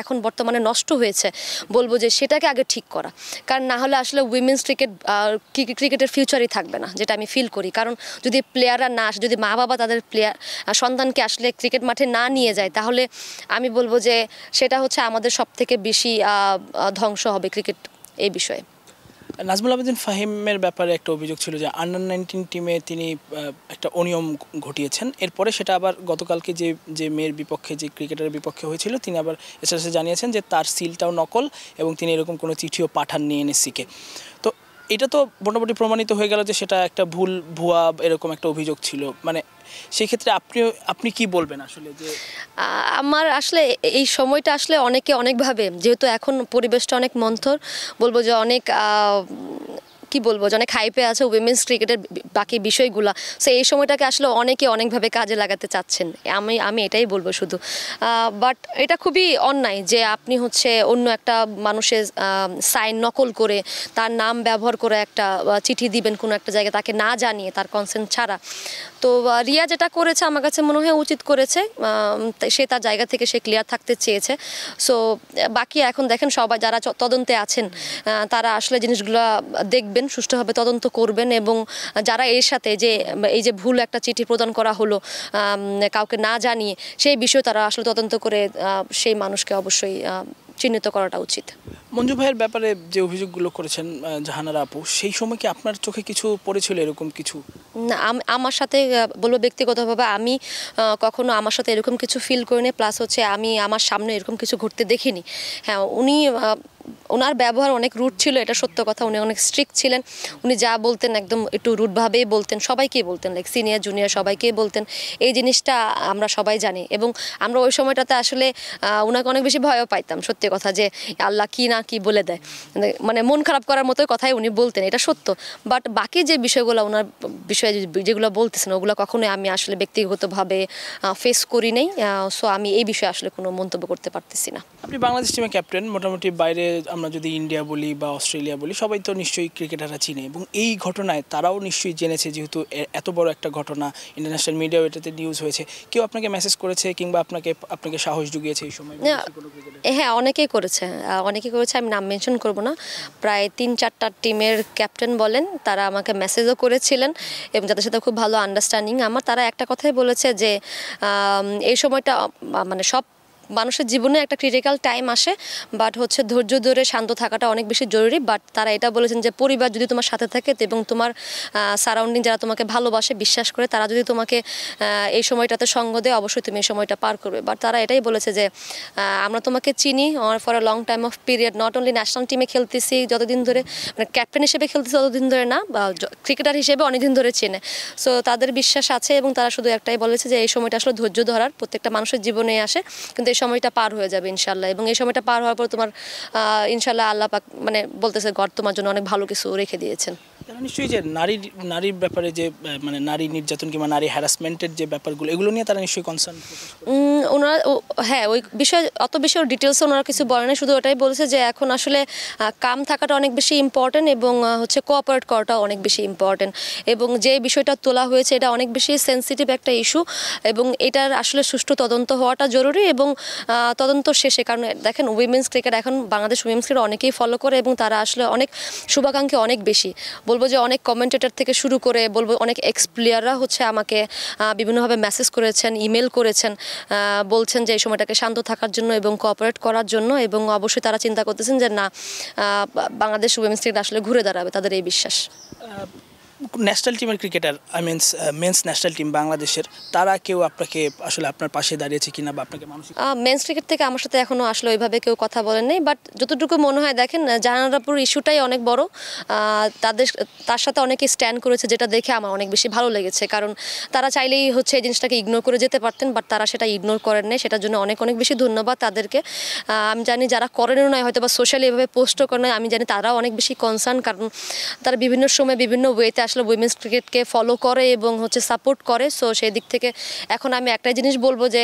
এখন বর্তমানে নষ্ট হয়েছে, বলবো যে সেটাকে আগে ঠিক করা। কারণ না হলে আসলে উইমেন্স ক্রিকেটের ফিউচারই থাকবে না, যেটা আমি ফিল করি। কারণ যদি প্লেয়াররা না আসে, যদি মা বাবা তাদের সন্তানকে আসলে ক্রিকেট মাঠে না নিয়ে যায়, তাহলে আমি বলবো যে সেটা হচ্ছে আমাদের সবথেকে বেশি ধ্বংস হবে ক্রিকেট এই বিষয়ে। নাজমুল আবেদিন ফাহিমের ব্যাপারে একটা অভিযোগ ছিল যে আন্ডার-19 টিমে তিনি একটা অনিয়ম ঘটিয়েছেন। এরপরে সেটা আবার গতকালকে যে মেয়ের বিপক্ষে, যে ক্রিকেটারের বিপক্ষে হয়েছিল, তিনি আবার এসএসএ জানিয়েছেন যে তার সিলটাও নকল এবং তিনি এরকম কোনো চিঠিও পাঠাননি এনএসসিকে। তো এটা তো মোটামুটি প্রমাণিত হয়ে গেল যে সেটা একটা ভুয়া এরকম একটা অভিযোগ ছিল। মানে সেই ক্ষেত্রে আপনি কি বলবেন আসলে? যে আমার আসলে এই সময়টা আসলে অনেকে অনেকভাবে, যেহেতু এখন পরিবেশটা অনেক মন্থর, বলবো যে অনেক কি বলবো যে অনেক হাইপে আছে উইমেন্স ক্রিকেটের বাকি বিষয়গুলো। সো এই সময়টাকে আসলে অনেকে অনেকভাবে কাজে লাগাতে চাচ্ছেন, আমি এটাই বলবো শুধু। বাট এটা খুবই অন্যায় যে আপনি হচ্ছে অন্য একটা মানুষের সাইন নকল করে তার নাম ব্যবহার করে একটা চিঠি দিবেন কোনো একটা জায়গায়, তাকে না জানিয়ে, তার কনসেন্ট ছাড়া। তো রিয়া যেটা করেছে আমার কাছে মনে হয় উচিত করেছে, সে তার জায়গা থেকে সে ক্লিয়ার থাকতে চেয়েছে। সো বাকি এখন দেখেন সবাই যারা তদন্তে আছেন তারা আসলে জিনিসগুলো দেখবেন, সুষ্ঠুভাবে তদন্ত করবেন এবং যারা এর সাথে এই যে ভুল একটা চিঠি প্রদান করা হলো কাউকে না জানিয়ে, সেই বিষয়ে তারা আসলে তদন্ত করে সেই মানুষকে অবশ্যই চিহ্নিত করাটা উচিত। মঞ্জু ভাইয়ের ব্যাপারে যে অভিযোগগুলো করেছেন জাহানারা আপু, সেই সময় কি আপনার চোখে কিছু পড়েছিল এরকম কিছু? না, আমার সাথে বলবো ব্যক্তিগতভাবে আমি কখনো আমার সাথে এরকম কিছু ফিল করিনি। প্লাস হচ্ছে আমি আমার সামনে এরকম কিছু ঘটতে দেখিনি। হ্যাঁ, ওনার ব্যবহার অনেক রুড ছিল, এটা সত্য কথা। উনি অনেক স্ট্রিক্ট ছিলেন। উনি যা বলতেন একদম একটু রুডভাবেই বলতেন, সবাইকেই বলতেন, লাইক সিনিয়র জুনিয়র সবাইকেই বলতেন। এই জিনিসটা আমরা সবাই জানি এবং আমরা ওই সময়টাতে আসলে ওনাকে অনেক বেশি ভয়ও পাইতাম, সত্যি কথা, যে আল্লাহ কি না কি বলে দেয়, মানে মন খারাপ করার মতোই কথাই উনি বলতেন, এটা সত্য। বাট বাকি যে বিষয়গুলো ওনার বিষয়ে যেগুলো বলতেছেন ওগুলো কখনোই আমি আসলে ব্যক্তিগতভাবে ফেস করি নাই। সো আমি এই বিষয়ে আসলে কোনো মন্তব্য করতে পারতেছি না। আপনি বাংলাদেশ টিমের ক্যাপ্টেন, মোটামুটি বাইরে আমরা যদি ইন্ডিয়া বলি বা অস্ট্রেলিয়া বলি, সবাই তো নিশ্চয়ই ক্রিকেটাররা চিনে এবং এই ঘটনায় তারাও নিশ্চয়ই জেনেছে, যেহেতু এত বড় একটা ঘটনা ইন্টারন্যাশনাল মিডিয়াও এটাতে নিউজ হয়েছে। কেউ আপনাকে মেসেজ করেছে কিংবা আপনাকে সাহস জুগিয়েছে এই সময়? হ্যাঁ, অনেকেই করেছে, আমি নাম মেনশন করব না। প্রায় 3-4টা টিমের ক্যাপ্টেন বলেন, তারা আমাকে মেসেজও করেছিলেন এবং যাদের সাথে খুব ভালো আন্ডারস্ট্যান্ডিং আমার। তারা একটা কথাই বলেছে যে এই সময়টা মানে সব মানুষের জীবনে একটা ক্রিটিক্যাল টাইম আসে, বাট হচ্ছে ধৈর্য ধরে শান্ত থাকাটা অনেক বেশি জরুরি। বাট তারা এটা বলেছেন যে পরিবার যদি তোমার সাথে থাকে এবং তোমার সারাউন্ডিং যারা তোমাকে ভালোবাসে, বিশ্বাস করে, তারা যদি তোমাকে এই সময়টাতে সঙ্গ দেয়, অবশ্যই তুমি এই সময়টা পার করবে। বাট তারা এটাই বলেছে যে আমরা তোমাকে চিনি for a long time of period, not only national টিমে খেলতেছি যতদিন ধরে, মানে ক্যাপ্টেন হিসেবে খেলতেছি ততদিন ধরে না, বা ক্রিকেটার হিসেবে অনেকদিন ধরে চেনে। সো তাদের বিশ্বাস আছে এবং তারা শুধু একটাই বলেছে যে এই সময়টা আসলে ধৈর্য ধরার, প্রত্যেকটা মানুষের জীবনে আসে, কিন্তু সময়টা পার হয়ে যাবে ইনশাল্লাহ। এবং এই সময়টা পার হওয়ার পর তোমার ইনশাল্লাহ আল্লাহ পাক মানে বলতেছে গড তোমার জন্য অনেক ভালো কিছু রেখে দিয়েছেন। তারা নিশ্চয়ই যে নারীর ব্যাপারে যে মানে নারী নির্যাতন কিংবা নারী হ্যারাসমেন্টের যে ব্যাপারগুলো এগুলো নিয়ে তারা নিশ্চয়ই কনসার্ন। ওনারা হ্যাঁ ওই বিষয়ে অত বেশি ডিটেলসে ওনারা কিছু বলে না, শুধু ওটাই বলেছে যে এখন আসলে কাম থাকাটা অনেক বেশি ইম্পর্টেন্ট এবং হচ্ছে কোঅপারেট করাটা অনেক বেশি ইম্পর্টেন্ট, এবং যে বিষয়টা তোলা হয়েছে এটা অনেক বেশি সেন্সিটিভ একটা ইস্যু এবং এটার আসলে সুষ্ঠু তদন্ত হওয়াটা জরুরি। এবং তদন্ত শেষে, কারণ দেখেন উইমেন্স ক্রিকেট এখন বাংলাদেশ উইমেন্স ক্রিকেট অনেকেই ফলো করে এবং তারা আসলে অনেক শুভাকাঙ্ক্ষী অনেক বেশি, বলবো যে অনেক কমেন্টেটর থেকে শুরু করে বলবো অনেক এক্স প্লেয়াররা হচ্ছে আমাকে বিভিন্নভাবে মেসেজ করেছেন, ইমেল করেছেন, বলছেন যে এই সময়টাকে শান্ত থাকার জন্য এবং কোঅপারেট করার জন্য, এবং অবশ্যই তারা চিন্তা করতেছেন যে না বাংলাদেশ উইমেন্স ক্রিকেট আসলে ঘুরে দাঁড়াবে, তাদের এই বিশ্বাস। ন্যাশনাল টিমের ক্রিকেটার মেন্স ন্যাশনাল টিম বাংলাদেশের, তারা কেউ আপনাকে আসলে আপনার পাশে দাঁড়িয়েছে কিনা বা আপনাকে মানসিক? মেন্স ক্রিকেট থেকে আমার সাথে এখনও আসলে ওইভাবে কেউ কথা বলেন নাই, বাট যতটুকু মনে হয় দেখেন জাহানারাপুর ইস্যুটাই অনেক বড়, তার সাথে অনেকে স্ট্যান্ড করেছে, যেটা দেখে আমার অনেক বেশি ভালো লেগেছে, কারণ তারা চাইলেই হচ্ছে এই জিনিসটাকে ইগনোর করে যেতে পারতেন, বাট তারা সেটা ইগনোর করেন নাই, সেটার জন্য অনেক অনেক বেশি ধন্যবাদ তাদেরকে। আমি জানি যারা করেনও নয় হয়তো বা সোশ্যালি এভাবে পোস্টও করে নয়, আমি জানি তারাও অনেক বেশি কনসার্ন, কারণ তারা বিভিন্ন সময় বিভিন্ন ওয়েতে আসলে উইমেন্স ক্রিকেটকে ফলো করে এবং হচ্ছে সাপোর্ট করে। সো সেই দিক থেকে এখন আমি একটাই জিনিস বলবো যে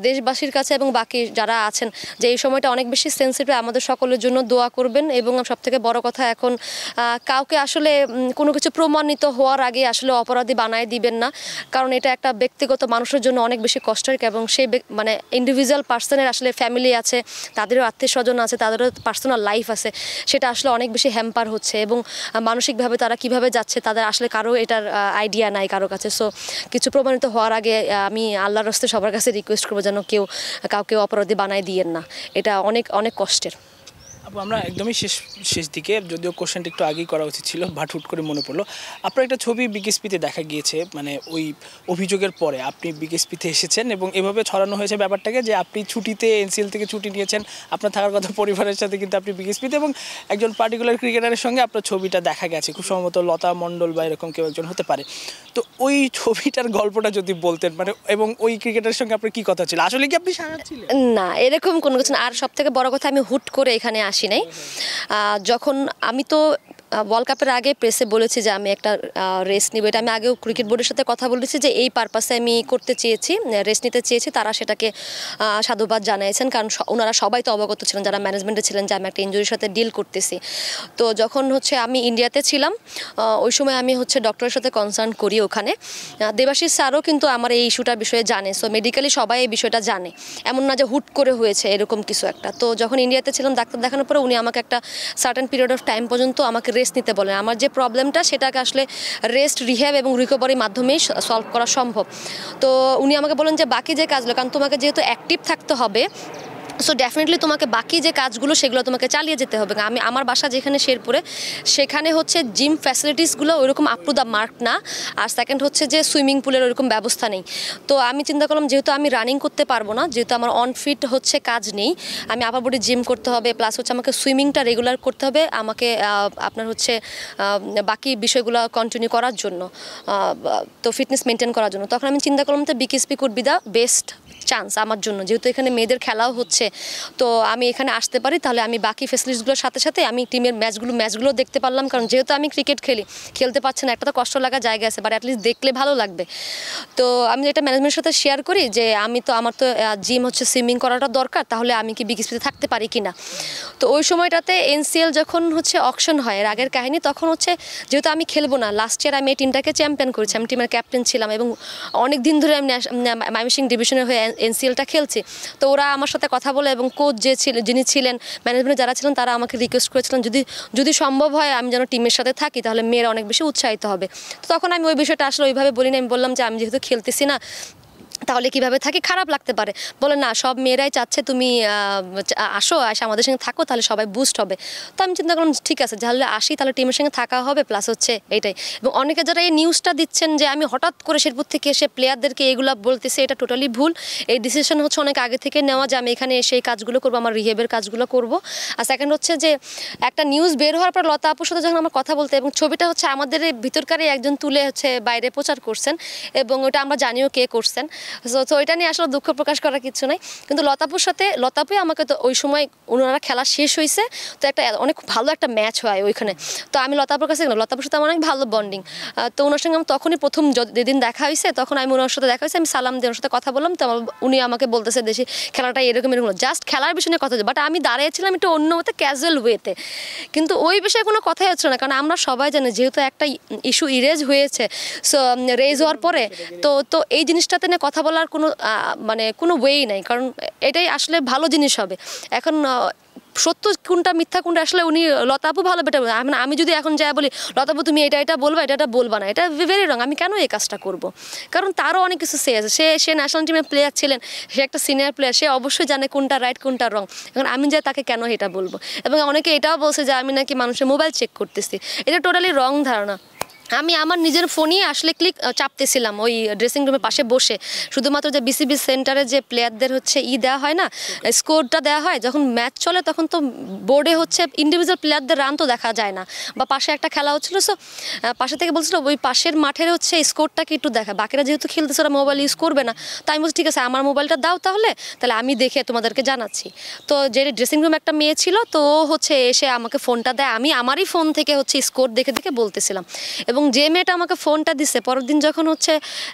দেশবাসীর কাছে এবং বাকি যারা আছেন যে এই সময়টা অনেক বেশি সেন্সিটিভ, আমাদের সকলের জন্য দোয়া করবেন। এবং সবথেকে বড় কথা এখন কাউকে আসলে কোনো কিছু প্রমাণিত হওয়ার আগে আসলে অপরাধী বানায় দিবেন না, কারণ এটা একটা ব্যক্তিগত মানুষের জন্য অনেক বেশি কষ্টের, এবং সেই মানে ইন্ডিভিজুয়াল পার্সনের আসলে ফ্যামিলি আছে, তাদেরও আত্মীয় স্বজন আছে, তাদেরও পার্সোনাল লাইফ আছে, সেটা আসলে অনেক বেশি হ্যাম্পার হচ্ছে এবং মানসিকভাবে তারা কিভাবে যাচ্ছে তাদের আসলে কারো এটার আইডিয়া নাই কারো কাছে। সো কিছু প্রমাণিত হওয়ার আগে আমি আল্লাহর রাস্তায় সবার কাছে রিকোয়েস্ট করবো যেন কাউকে অপরাধী বানায় দিয়েন না, এটা অনেক অনেক কষ্টের। আপু আমরা একদমই শেষ দিকে, যদিও কোশ্চেনটা একটু আগেই করা উচিত ছিল, বাট হুট করে মনে পড়লো। আপনার একটা ছবি বিকেএসপিতে দেখা গিয়েছে, মানে ওই অভিযোগের পরে আপনি বিকেএসপিতে এসেছেন এবং এভাবে ছড়ানো হয়েছে ব্যাপারটাকে যে আপনি ছুটিতে এনসিএল থেকে ছুটি নিয়েছেন, আপনার থাকার কথা পরিবারের সাথে, কিন্তু আপনি বিকেএসপিতে এবং একজন পার্টিকুলার ক্রিকেটারের সঙ্গে আপনার ছবিটা দেখা গেছে, খুব সম্ভবত লতা মণ্ডল বা এরকম কেউ একজন হতে পারে। তো ওই ছবিটার গল্পটা যদি বলতেন, মানে এবং ওই ক্রিকেটারের সঙ্গে আপনার কী কথা ছিল, আসলে কি আপনি সারা ছিলেন? না, এরকম কোনো কিছু না। আর সব থেকে বড় কথা, আমি হুট করে এখানে আসি নাই। যখন আমি তো ওয়ার্ল্ড কাপের আগে প্রেসে বলেছি যে আমি একটা রেস্ট নিব, এটা আমি আগেও ক্রিকেট বোর্ডের সাথে কথা বলেছি যে এই পারপাসে আমি করতে চেয়েছি, রেস্ট নিতে চেয়েছি, তারা সেটাকে সাধুবাদ জানিয়েছেন, কারণ ওনারা সবাই তো অবগত ছিলেন যারা ম্যানেজমেন্টে ছিলেন যে আমি একটা ইনজুরির সাথে ডিল করতেছি। তো যখন হচ্ছে আমি ইন্ডিয়াতে ছিলাম ওই সময় আমি হচ্ছে ডক্টরের সাথে কনসার্ন করি ওখানে, দেবাশিস স্যারও কিন্তু আমার এই ইস্যুটার বিষয়ে জানে, সো মেডিকেলি সবাই এই বিষয়টা জানে, এমন না যে হুট করে হয়েছে এরকম কিছু একটা। তো যখন ইন্ডিয়াতে ছিলাম ডাক্তার দেখানোর পরে উনি আমাকে একটা সার্টেন পিরিয়ড অফ টাইম পর্যন্ত আমাকে রেস্ট নিতে বলেন। আমার যে প্রবলেমটা সেটাকে আসলে রেস্ট, রিহ্যাব এবং রিকভারির মাধ্যমেই সলভ করা সম্ভব। তো উনি আমাকে বলেন যে বাকি যে কাজগুলো, কারণ তোমাকে যেহেতু অ্যাক্টিভ থাকতে হবে, সো ডেফিনেটলি তোমাকে বাকি যে কাজগুলো সেগুলো তোমাকে চালিয়ে যেতে হবে। আমার বাসা যেখানে শেরপুরে, সেখানে হচ্ছে জিম ফ্যাসিলিটিসগুলো ওইরকম আপ টু দ্য মার্ক না, আর সেকেন্ড হচ্ছে যে সুইমিং পুলের ওইরকম ব্যবস্থা নেই। তো আমি চিন্তা করলাম যেহেতু আমি রানিং করতে পারবো না, যেহেতু আমার অনফিট হচ্ছে কাজ নেই, আমি আপার বডি জিম করতে হবে, প্লাস হচ্ছে আমাকে সুইমিংটা রেগুলার করতে হবে, আমাকে আপনার হচ্ছে বাকি বিষয়গুলো কন্টিনিউ করার জন্য, তো ফিটনেস মেনটেন করার জন্য। তখন আমি চিন্তা করলাম তো BKSP could be the best chance আমার জন্য, যেহেতু এখানে মেয়েদের খেলাও হচ্ছে, তো আমি এখানে আসতে পারি, তাহলে আমি বাকি ফেসিলিটিসগুলোর সাথে সাথে আমি টিমের ম্যাচগুলো দেখতে পারলাম, কারণ যেহেতু আমি ক্রিকেট খেলতে পারছি না, একটা তো কষ্ট লাগা জায়গা আছে, বাট অ্যাটলিস্ট দেখলে ভালো লাগবে। তো আমি এটা ম্যানেজমেন্টের সাথে শেয়ার করি যে আমার তো জিম হচ্ছে সুইমিং করাটা দরকার, তাহলে আমি কি বিকেএসপিতে থাকতে পারি কিনা। তো ওই সময়টাতে এনসিএল যখন হচ্ছে অকশন হয়, এর আগের কাহিনী, তখন হচ্ছে যেহেতু আমি খেলবো না, লাস্ট ইয়ার আমি এই টিমটাকে চ্যাম্পিয়ন করেছি, আমি টিমের ক্যাপ্টেন ছিলাম এবং অনেক দিন ধরে আমি ময়মনসিংহ ডিভিশনের হয়ে এনসিএলটা খেলছি। তো ওরা আমার সাথে কথা বলে এবং কোচ যিনি ছিলেন, ম্যানেজমেন্টে যারা ছিলেন, তারা আমাকে রিকোয়েস্ট করেছিলেন যদি সম্ভব হয় আমি যেন টিমের সাথে থাকি, তাহলে মেয়েরা অনেক বেশি উৎসাহিত হবে। তো তখন আমি ওই বিষয়টা আসলে ওইভাবে বলিনি, আমি বললাম যে আমি যেহেতু খেলতেছি না, তাহলে কিভাবে থাকি, খারাপ লাগতে পারে। বলে না, সব মেয়েরাই চাচ্ছে তুমি আসো, আমাদের সঙ্গে থাকো, তাহলে সবাই বুস্ট হবে। তো আমি চিন্তা করলাম ঠিক আছে, তাহলে আসি, তাহলে টিমের সঙ্গে থাকা হবে, প্লাস হচ্ছে এইটাই। এবং অনেকে যারা এই নিউজটা দিচ্ছেন যে আমি হঠাৎ করে শেরপুর থেকে এসে প্লেয়ারদেরকে এগুলো বলতেছি, এটা টোটালি ভুল। এই ডিসিশন হচ্ছে অনেক আগে থেকে নেওয়া যে আমি এখানে এসে এই কাজগুলো করবো, আমার রিহেবের কাজগুলো করব। আর সেকেন্ড হচ্ছে যে একটা নিউজ বের হওয়ার পর লতা আপুর সাথে যখন আমার কথা বলতে, এবং ছবিটা হচ্ছে আমাদের ভিতরকারই একজন তুলে হচ্ছে বাইরে প্রচার করছেন, এবং ওটা আমরা জানিও কে করছেন। তো এটা নিয়ে আসলে দুঃখ প্রকাশ করার কিছু নাই। কিন্তু লতাপুর সাথে লতাপুই আমাকে তো ওই সময় ওনারা খেলা শেষ হয়েছে, তো একটা অনেক ভালো একটা ম্যাচ হয় ওইখানে। তো আমি লতাপুর কাছে গেলাম, লতাপুর সাথে আমার অনেক ভালো বন্ডিং। তো ওনার সঙ্গে আমি তখনই প্রথম যেদিন দেখা হয়েছে তখন আমি ওনার সাথে দেখা হয়েছে, আমি সালাম দিয়ে ওনার সাথে কথা বললাম। তো উনি আমাকে বলতেছে দেশি খেলাটা এরকম এরকম, জাস্ট খেলার বিষয়ে কথা হচ্ছে, বাট আমি দাঁড়িয়েছিলাম একটু অন্য মতে ক্যাজুয়াল ওয়েতে, কিন্তু ওই বিষয়ে কোনো কথাই হচ্ছে না। কারণ আমরা সবাই জানি যেহেতু একটা ইস্যু ইরেজ হয়েছে, সো রেজ হওয়ার পরে তো এই জিনিসটাতে নিয়ে কথা বলার কোনো মানে কোনো ওয়েই নাই, কারণ এটাই আসলে ভালো জিনিস হবে। এখন সত্য কোনটা মিথ্যা কোনটা আসলে উনি লতাপু ভালো বেটার। আমি যদি এখন যাই বলি লতাপু তুমি এটা বলবা, এটা বলবা না, এটা ভেরি রং, আমি কেন এই কাজটা করব? কারণ তারও অনেক কিছু সে আছে, সে ন্যাশনাল টিমের প্লেয়ার ছিলেন, সে একটা সিনিয়র প্লেয়ার, সে অবশ্যই জানে কোনটা রাইট কোনটা রং। এখন আমি যাই তাকে কেন এটা বলবো? এবং অনেকে এটাও বলছে যে আমি নাকি মানুষের মোবাইল চেক করতেছি, এটা টোটালি রং ধারণা। আমি আমার নিজের ফোনেই আসলে চাপতেছিলাম ওই ড্রেসিং রুমের পাশে বসে, শুধুমাত্র যে বিসিবি সেন্টারে যে প্লেয়ারদের হচ্ছে দেওয়া হয় না, স্কোরটা দেওয়া হয় যখন ম্যাচ চলে, তখন তো বোর্ডে হচ্ছে ইন্ডিভিজুয়াল প্লেয়ারদের রান তো দেখা যায় না, বা পাশে একটা খেলা হচ্ছিলো, সো পাশে থেকে বলছিল ওই পাশের মাঠের হচ্ছে স্কোরটাকে একটু দেখা, বাকিরা যেহেতু খেলতেছে ওরা মোবাইল ইউজ করবে না। তাই আমি বলছি ঠিক আছে আমার মোবাইলটা দাও, তাহলে আমি দেখে তোমাদেরকে জানাচ্ছি। তো যে ড্রেসিং রুমে একটা মেয়ে ছিল, তো ও হচ্ছে এসে আমাকে ফোনটা দেয়, আমি আমারই ফোন থেকে হচ্ছে স্কোর দেখে দেখে বলতেছিলাম। এবং যে মেয়েটা আমাকে ফোনটা দিচ্ছে, পরের দিন যখন হচ্ছে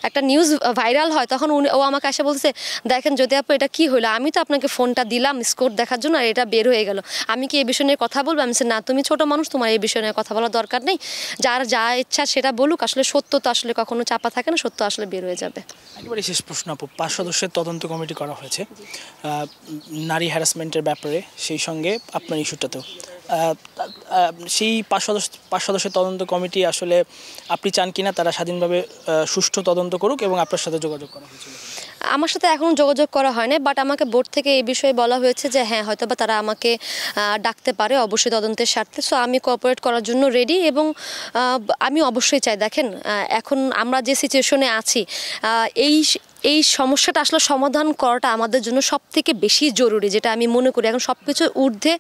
একটা নিউজ ভাইরাল হয়, তখন ও আমাকে এসে বলছে দেখেন যদি আপু এটা কি হলো, আমি তো আপনাকে ফোনটা দিলাম স্কোর দেখার জন্য, আর এটা বের হয়ে গেল, আমি কি এই বিষয় নিয়ে কথা বলবো? আমি না, তুমি ছোট মানুষ, তোমার এই বিষয় নিয়ে কথা বলার দরকার নেই, যার যা ইচ্ছা সেটা বলুক, আসলে সত্য তো আসলে কখনো চাপা থাকে না, সত্য আসলে বের হয়ে যাবে। একেবারে শেষ প্রশ্ন আপু, 5 সদস্যের তদন্ত কমিটি করা হয়েছে নারী হ্যারাসমেন্টের ব্যাপারে, সেই সঙ্গে আপনার ইস্যুটাতেও, সেই 5 সদস্যের তদন্ত কমিটি আসলে আপনি চান কিনা তারা স্বাধীনভাবে সুষ্ঠু তদন্ত করুক, এবং আপনার সাথে যোগাযোগ করা হয়েছিল? আমার সাথে এখনও যোগাযোগ করা হয়নি, বাট আমাকে বোর্ড থেকে এই বিষয়ে বলা হয়েছে যে হ্যাঁ হয়তো বা তারা আমাকে ডাকতে পারে অবশ্যই তদন্তের স্বার্থে। সো আমি কোঅপারেট করার জন্য রেডি, এবং আমি অবশ্যই চাই, দেখেন এখন আমরা যে সিচুয়েশনে আছি, এই সমস্যাটা আসলে সমাধান করাটা আমাদের জন্য সবথেকে বেশি জরুরি, যেটা আমি মনে করি এখন সব কিছুর ঊর্ধ্বে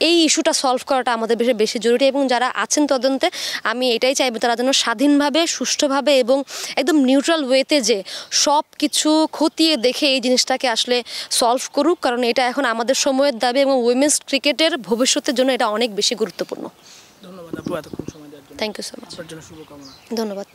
এই ইস্যুটা সলভ করাটা আমাদের বেশি জরুরি। এবং যারা আছেন তদন্তে, আমি এটাই চাইবো তারা যেন স্বাধীনভাবে, সুষ্ঠুভাবে এবং একদম নিউট্রাল ওয়েতে যে সব কিছু খতিয়ে দেখে এই জিনিসটাকে আসলে সলভ করুক, কারণ এটা এখন আমাদের সময়ের দাবি, এবং উইমেন্স ক্রিকেটের ভবিষ্যতের জন্য এটা অনেক বেশি গুরুত্বপূর্ণ। ধন্যবাদ আপু এতক্ষণ সময় দেওয়ার জন্য। Thank you so much. আপনার জন্য শুভকামনা। ধন্যবাদ।